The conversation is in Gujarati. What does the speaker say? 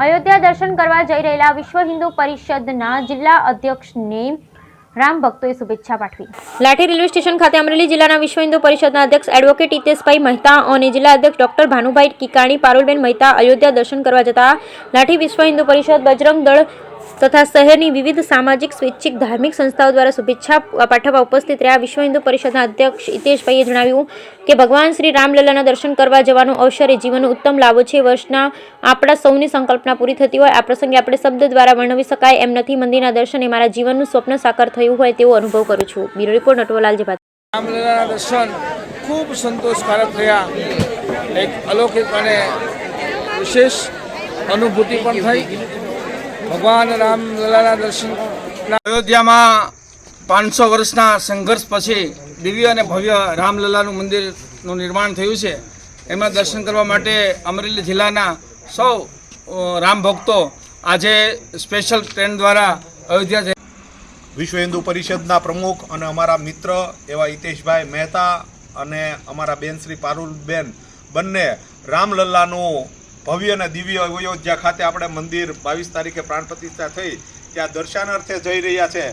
અયોધ્યા દર્શન કરવા જઈ રહેલા વિશ્વ હિન્દુ પરિષદના જિલ્લા અધ્યક્ષને રામ ભક્તોએ શુભેચ્છા પાઠવી. લાઠી રેલવે સ્ટેશન ખાતે અમરેલી જિલ્લાના વિશ્વ હિન્દુ પરિષદના અધ્યક્ષ એડવોકેટ હિતેશભાઈ મહેતા અને જિલ્લા અધ્યક્ષ ડોક્ટર ભાનુભાઈ કિકાણી, પારુલબેન મહેતા અયોધ્યા દર્શન કરવા જતા લાઠી વિશ્વ હિન્દુ પરિષદ, બજરંગ દળ તથા શહેરની વિવિધ સામાજિક, સ્વૈચ્છિક, ધાર્મિક સંસ્થાઓ દ્વારા શુભેચ્છા પાઠવવા ઉપસ્થિત રહ્યા. વિશ્વ હિન્દુ પરિષદના અધ્યક્ષ હિતેશભાઈએ જણાવ્યું કે ભગવાન શ્રી રામલલ્લાના દર્શન કરવા જવાનો અવસર એ જીવનનો ઉત્તમ લાભો છે. વર્ષના આપણા સૌની સંકલ્પના પૂરી થતી હોય. આ પ્રસંગે આપણે શબ્દ દ્વારા વર્ણવી શકાય એમ નથી. મંદિરના દર્શને મારા જીવનનું સ્વપ્ન સાકાર થયું હોય તેવો અનુભવ કરું છું. Bureau report Natwarlal Jebhat. રામલલ્લાના દર્શન ખૂબ સંતોષકારક થયા. એક અલૌકિક અને વિશેષ અનુભૂતિ પણ થઈ. ભગવાન રામલલ્લાના દર્શન અયોધ્યામાં 500 વર્ષના સંઘર્ષ પછી દિવ્ય અને ભવ્ય રામલલ્લાનું મંદિરનું નિર્માણ થયું છે. એમાં દર્શન કરવા માટે અમરેલી જિલ્લાના સૌ રામ ભક્તો આજે સ્પેશિયલ ટ્રેન દ્વારા અયોધ્યા. વિશ્વ હિન્દુ પરિષદના પ્રમુખ અને અમારા મિત્ર એવા હિતેશભાઈ મહેતા અને અમારા બેન શ્રી પારુલબેન બંને રામલલ્લાનું ભવ્ય અને દિવ્ય અયોધ્યા ખાતે આપણે મંદિર 22 તારીખે પ્રાણ પ્રતિષ્ઠા થઈ ત્યાં દર્શનાર્થે જઈ રહ્યા છે.